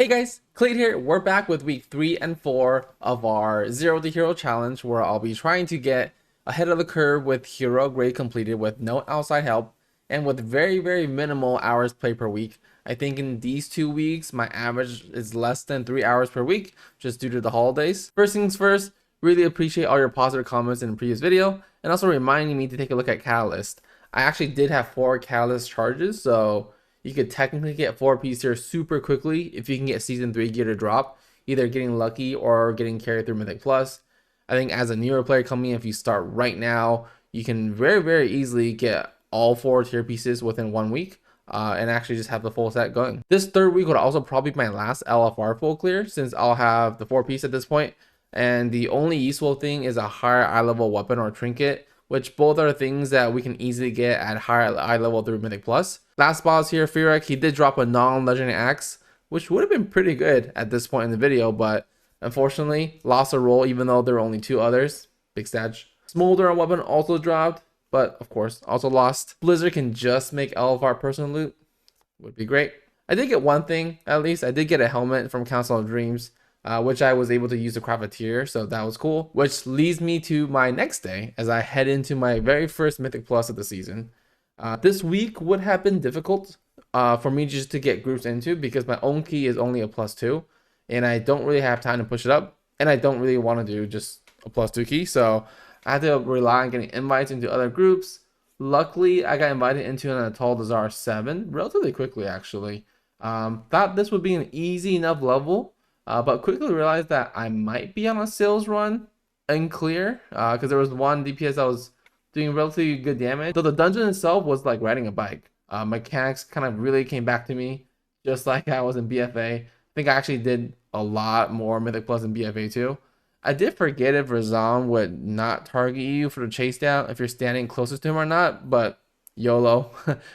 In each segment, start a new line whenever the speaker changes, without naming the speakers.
Hey guys, Clay here. We're back with week 3 and 4 of our Zero to Hero challenge, where I'll be trying to get ahead of the curve with hero grade completed with no outside help and with very minimal hours played per week. I think in these 2 weeks my average is less than 3 hours per week just due to the holidays. First things first, really appreciate all your positive comments in the previous video and also reminding me to take a look at Catalyst. I actually did have 4 Catalyst charges, so you could technically get 4 pieces here super quickly if you can get season 3 gear to drop, either getting lucky or getting carried through Mythic Plus. I think as a newer player coming in, if you start right now, you can very easily get all 4 tier pieces within 1 week and actually just have the full set going. This third week would also probably be my last LFR full clear, since I'll have the 4 piece at this point, and the only useful thing is a higher eye level weapon or trinket, which both are things that we can easily get at higher eye level through Mythic Plus. Last boss here, Heroic, he did drop a non-legendary axe, which would have been pretty good at this point in the video, but unfortunately lost a roll even though there were only 2 others. Big stage. Smolder weapon also dropped, but of course also lost. Blizzard can just make LFR personal loot. Would be great. I did get one thing, at least. I did get a helmet from Council of Dreams, which I was able to use to craft a tier, so that was cool. Which leads me to my next day as I head into my very first Mythic Plus of the season. This week would have been difficult for me just to get groups into, because my own key is only a +2 and I don't really have time to push it up, and I don't really want to do just a +2 key, so I had to rely on getting invites into other groups. Luckily I got invited into an Atoll Desire 7 relatively quickly actually. Thought this would be an easy enough level, but quickly realized that I might be on a sales run and clear, because there was one DPS that was doing relatively good damage. So the dungeon itself was like riding a bike. Mechanics kind of really came back to me, just like I was in BFA. I think I actually did a lot more Mythic Plus in BFA too. I did forget if Razan would not target you for the chase down if you're standing closest to him or not, but YOLO.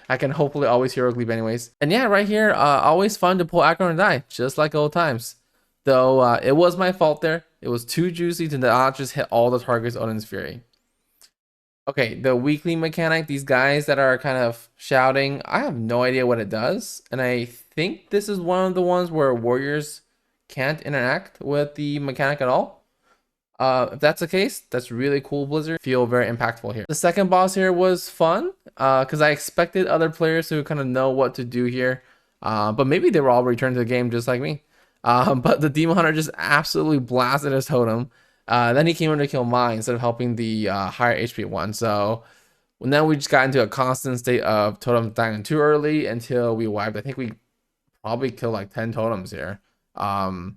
I can hopefully always hero leap anyways. And yeah, right here, always fun to pull aggro and die, just like old times. Though it was my fault there. It was too juicy to not just hit all the targets Odin's Fury. Okay, the weekly mechanic, these guys that are kind of shouting, I have no idea what it does. And I think this is one of the ones where warriors can't interact with the mechanic at all. If that's the case, that's really cool, Blizzard. Feel very impactful here. The second boss here was fun because I expected other players to kind of know what to do here. But maybe they were all returned to the game just like me. But the Demon Hunter just absolutely blasted his totem. Then he came in to kill mine instead of helping the higher HP one. So then we just got into a constant state of totems dying too early until we wiped. I think we probably killed like 10 totems here. But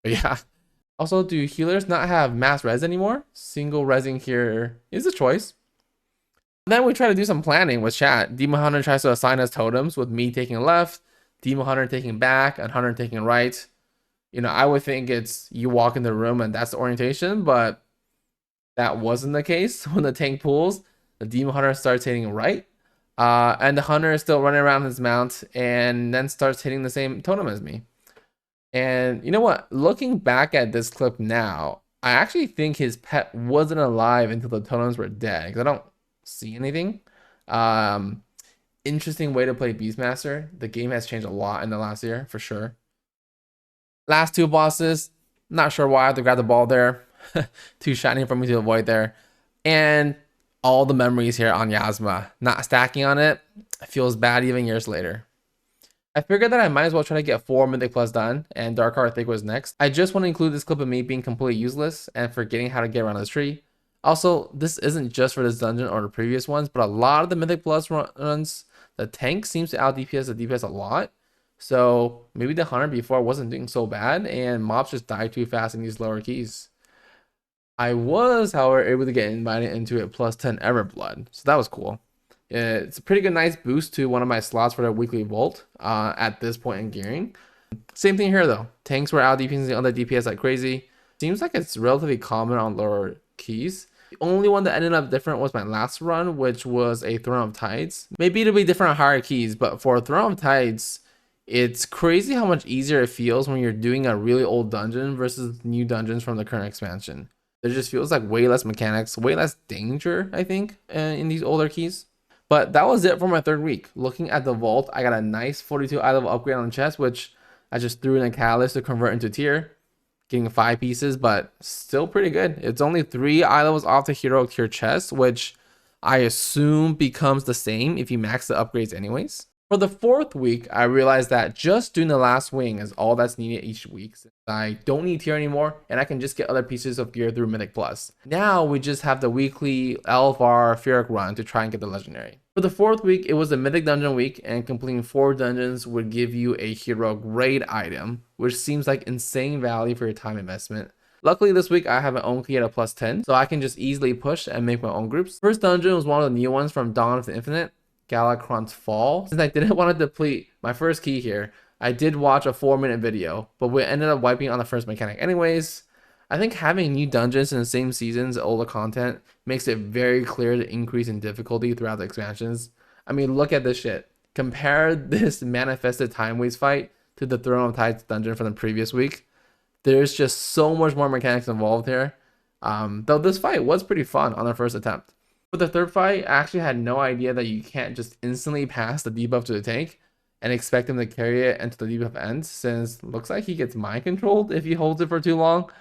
yeah. Also, do healers not have mass res anymore? Single resing here is a choice. Then we try to do some planning with chat. Demon Hunter tries to assign us totems with me taking left, Demon Hunter taking back, and Hunter taking right. You know, I would think it's you walk in the room and that's the orientation, but that wasn't the case. When the tank pulls, the Demon Hunter starts hitting right, and the Hunter is still running around his mount and then starts hitting the same totem as me. And you know what? Looking back at this clip now, I actually think his pet wasn't alive until the totems were dead, because I don't see anything. Interesting way to play Beastmaster. The game has changed a lot in the last year, for sure. Last 2 bosses, not sure why I have to grab the ball there. Too shiny for me to avoid there. And all the memories here on Yasma. Not stacking on it feels bad even years later. I figured that I might as well try to get 4 Mythic Plus done, and Dark Heart I think was next. I just want to include this clip of me being completely useless and forgetting how to get around this tree. Also, this isn't just for this dungeon or the previous ones, but a lot of the Mythic Plus runs, the tank seems to out DPS the DPS a lot. So maybe the Hunter before wasn't doing so bad and mobs just die too fast in these lower keys. I was, however, able to get invited into a +10 Everblood, so that was cool. It's a pretty good, nice boost to one of my slots for the weekly vault at this point in gearing. Same thing here though. Tanks were out DPSing other DPS like crazy. Seems like it's relatively common on lower keys. The only one that ended up different was my last run, which was a Throne of Tides. Maybe it'll be different on higher keys, but for Throne of Tides, it's crazy how much easier it feels when you're doing a really old dungeon versus new dungeons from the current expansion. There just feels like way less mechanics, way less danger, I think, in these older keys. But that was it for my third week. Looking at the vault, I got a nice 42 eye level upgrade on the chest, which I just threw in a catalyst to convert into tier, getting 5 pieces, but still pretty good. It's only 3 eye levels off the hero tier chest, which I assume becomes the same if you max the upgrades anyways. For the 4th week, I realized that just doing the last wing is all that's needed each week. Since I don't need tier anymore, and I can just get other pieces of gear through Mythic Plus. Now we just have the weekly LFR Heroic run to try and get the legendary. For the 4th week, it was a Mythic dungeon week, and completing 4 dungeons would give you a hero grade item, which seems like insane value for your time investment. Luckily this week I have my own key at a plus 10, so I can just easily push and make my own groups. First dungeon was one of the new ones from Dawn of the Infinite, Galakron's Fall. Since I didn't want to deplete my first key here, I did watch a 4-minute video, but we ended up wiping on the first mechanic anyways. I think having new dungeons in the same seasons as older content makes it very clear the increase in difficulty throughout the expansions. I mean, look at this shit. Compare this manifested time waste fight to the Throne of Tides dungeon from the previous week. There's just so much more mechanics involved here. Though this fight was pretty fun on the first attempt. For the 3rd fight, I actually had no idea that you can't just instantly pass the debuff to the tank and expect him to carry it until the debuff ends, since it looks like he gets mind controlled if he holds it for too long.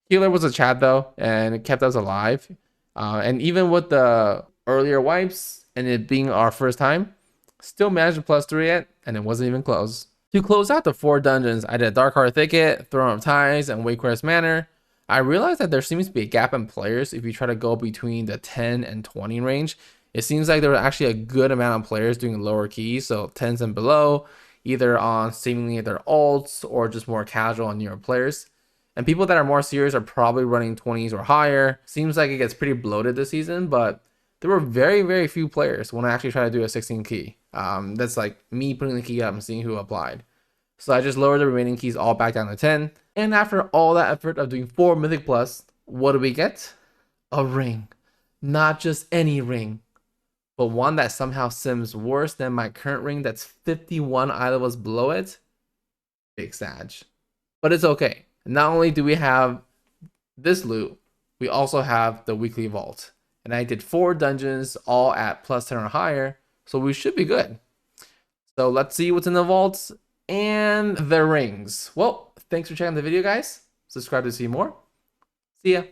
Healer was a Chad though, and it kept us alive. And even with the earlier wipes and it being our first time, still managed to plus 3 it, and it wasn't even close. To close out the 4 dungeons, I did Dark Heart Thicket, Throne of Ties, and Wakecrest Manor. I realized that there seems to be a gap in players if you try to go between the 10 and 20 range. It seems like there was actually a good amount of players doing lower keys, so 10s and below, either on seemingly their alts or just more casual and newer players. And people that are more serious are probably running 20s or higher. Seems like it gets pretty bloated this season, but there were very, very few players when I actually tried to do a 16 key. That's like me putting the key up and seeing who applied. So I just lowered the remaining keys all back down to 10. And after all that effort of doing 4 Mythic Plus, what do we get? A ring. Not just any ring, but one that somehow sims worse than my current ring that's 51 eye levels below it. Big sag. But it's okay. Not only do we have this loot, we also have the weekly vault. And I did 4 dungeons all at plus 10 or higher, so we should be good. So let's see what's in the vaults and the rings. Well, thanks for checking the video, guys. Subscribe to see more. See ya.